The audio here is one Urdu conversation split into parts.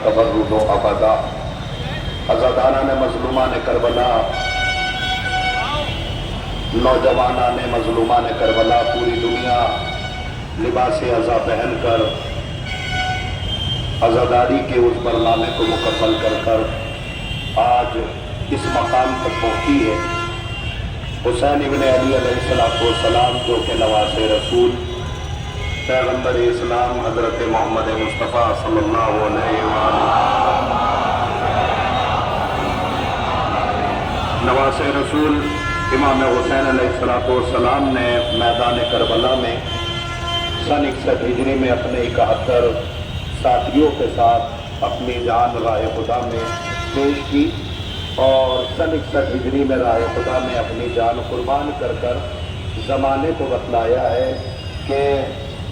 تبرد و ابدا عزاداران مظلومان کربلا، نوجوانان مظلومان کربلا، پوری دنیا لباس عزا پہن کر عزاداری کے اس برنامے کو مکمل کر آج اس مقام تک پہنچی ہے۔ حسین ابن علی علیہ السلام جو کہ نواز رسول پیغمبر اسلام حضرت محمد مصطفیٰ صلی اللہ علیہ وآلہ نواز رسول امام حسین علیہ السلام نے میدان کربلا میں سن 61 ہجری میں اپنے 71 ساتھیوں کے ساتھ اپنی جان راہ خدا میں پیش کی اور سن 61 ہجری میں راہ خدا میں اپنی جان قربان کر زمانے کو بتلایا ہے کہ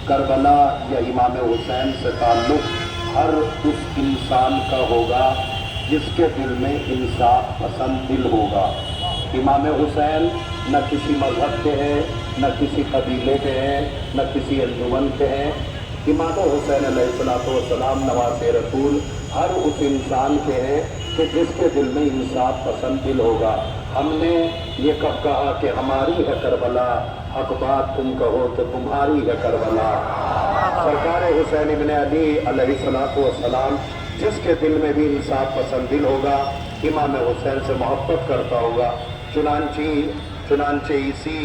کربلا یا امام حسین سے تعلق ہر اس انسان کا ہوگا جس کے دل میں انصاف پسند دل ہوگا۔ امام حسین نہ کسی مذہب کے ہیں، نہ کسی قبیلے کے ہیں، نہ کسی انجمن کے ہیں۔ امام حسین علیہ السلام نواز رسول ہر اس انسان کے ہیں کہ جس کے دل میں انصاف پسند دل ہوگا۔ ہم نے یہ کب کہا کہ ہماری ہے کربلا، حق بات تم کہو تو تمہاری ہے کربلا۔ سرکار حسین ابن علی علیہ السلام جس کے دل میں بھی انصاف پسند دل ہوگا، امام حسین سے محبت کرتا ہوگا۔ چنانچہ اسی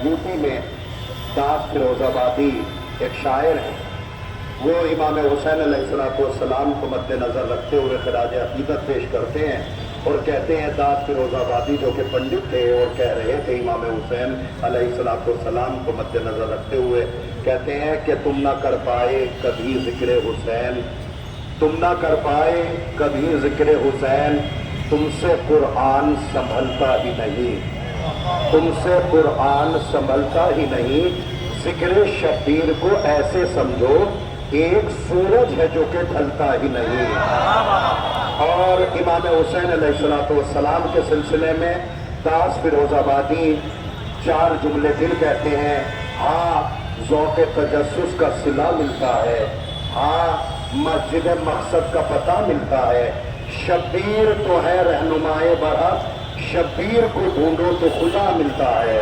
یو پی میں داس فیروز آبادی ایک شاعر ہیں، وہ امام حسین علیہ السلام کو مد نظر رکھتے ہوئے خراج عقیدت پیش کرتے ہیں اور کہتے ہیں، داس فیروز آبادی جو کہ پنڈت تھے اور کہہ رہے تھے امام حسین علیہ السلام کو مد نظر رکھتے ہوئے، کہتے ہیں کہ تم نہ کر پائے کبھی ذکر حسین، تم نہ کر پائے کبھی ذکر حسین، تم سے قرآن سنبھلتا ہی نہیں، تم سے قرآن سنبھلتا ہی نہیں، ذکر شبیر کو ایسے سمجھو ایک سورج ہے جو کہ ڈھلتا ہی نہیں۔ اور امام حسین علیہ السلام کے سلسلے میں داس فیروز آبادی 4 جملے دل کہتے ہیں۔ ہاں ذوق تجسس کا صلہ ملتا ہے، ہاں مسجد مقصد کا پتہ ملتا ہے، شبیر تو ہے رہنمائے برحق، شبیر کو ڈھونڈو تو خدا ملتا ہے۔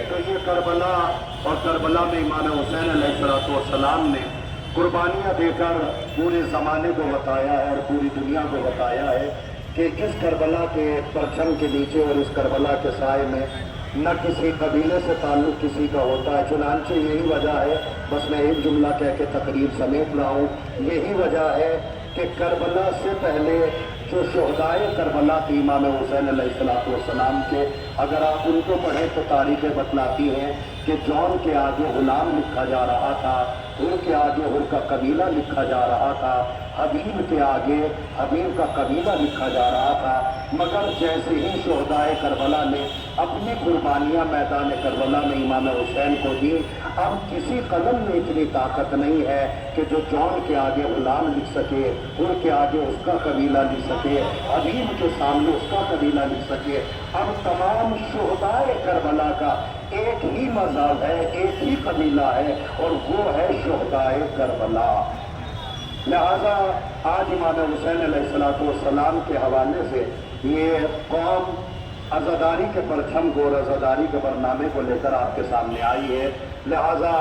تو یہ کربلا اور کربلا میں امام حسین علیہ السلام نے قربانیاں دے کر پورے زمانے کو بتایا ہے اور پوری دنیا کو بتایا ہے کہ اس کربلا کے پرچم کے نیچے اور اس کربلا کے سائے میں نہ کسی قبیلے سے تعلق کسی کا ہوتا ہے۔ چنانچہ یہی وجہ ہے، بس میں ایک جملہ کہہ کے تقریر سمیٹ رہا ہوں، یہی وجہ ہے کہ کربلا سے پہلے جو شہدائے کربلا تھی امام حسین علیہ السلام کے، اگر آپ ان کو پڑھیں تو تاریخیں بتلاتی ہیں کہ جون کے آگے غلام لکھا جا رہا تھا، ان کے آگے ان کا قبیلہ لکھا جا رہا تھا، حبیب کے آگے حبیب کا قبیلہ لکھا جا رہا تھا، مگر جیسے ہی شہدائے کربلا نے اپنی قربانیاں میدان کربلا میں امام حسین کو دی، اب کسی قلم میں اتنی طاقت نہیں ہے کہ جو جون کے آگے غلام لکھ سکے، ان کے آگے اس کا قبیلہ لکھ سکے، حبیب کے سامنے اس کا قبیلہ لکھ سکے۔ اب تمام شہدائے کربلا کا ایک ہی مذہب ہے، ایک ہی قبیلہ ہے اور وہ ہے شہدائے کربلا۔ لہذا آج امام حسین علیہ السلام کے حوالے سے یہ قوم عزاداری کے پرچم کو اور عزاداری کے برنامے کو لے کر آپ کے سامنے آئی ہے، لہذا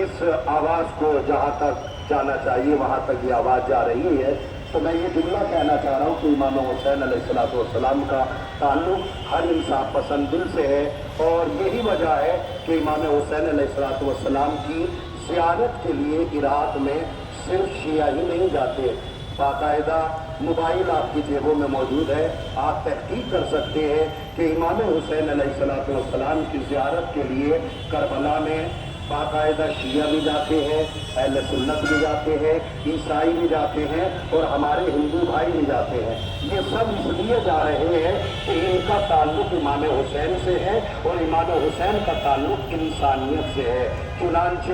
اس آواز کو جہاں تک جانا چاہیے وہاں تک یہ آواز جا رہی ہے۔ تو میں یہ جملہ کہنا چاہ رہا ہوں کہ امام حسین علیہ السلام کا تعلق ہر انصاف پسند دل سے ہے، اور یہی وجہ ہے کہ امام حسین علیہ السلام کی زیارت کے لیے عراق میں صرف شیعہ ہی نہیں جاتے، باقاعدہ موبائل آپ کی جیبوں میں موجود ہے، آپ تحقیق کر سکتے ہیں کہ امام حسین علیہ السلام کی زیارت کے لیے کربلا میں باقاعدہ شیعہ بھی جاتے ہیں، اہل سنت بھی جاتے ہیں، عیسائی بھی جاتے ہیں اور ہمارے ہندو بھائی بھی جاتے ہیں۔ یہ سب اس لیے جا رہے ہیں کہ ان کا تعلق امام حسین سے ہے اور امام حسین کا تعلق انسانیت سے ہے۔ چنانچہ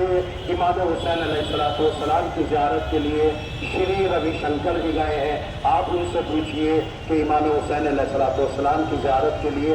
امام حسین علیہ السلام کی زیارت کے لیے شری روی شنکر بھی گئے ہیں۔ آپ ان سے پوچھئے کہ امام حسین علیہ السلام کی زیارت کے لیے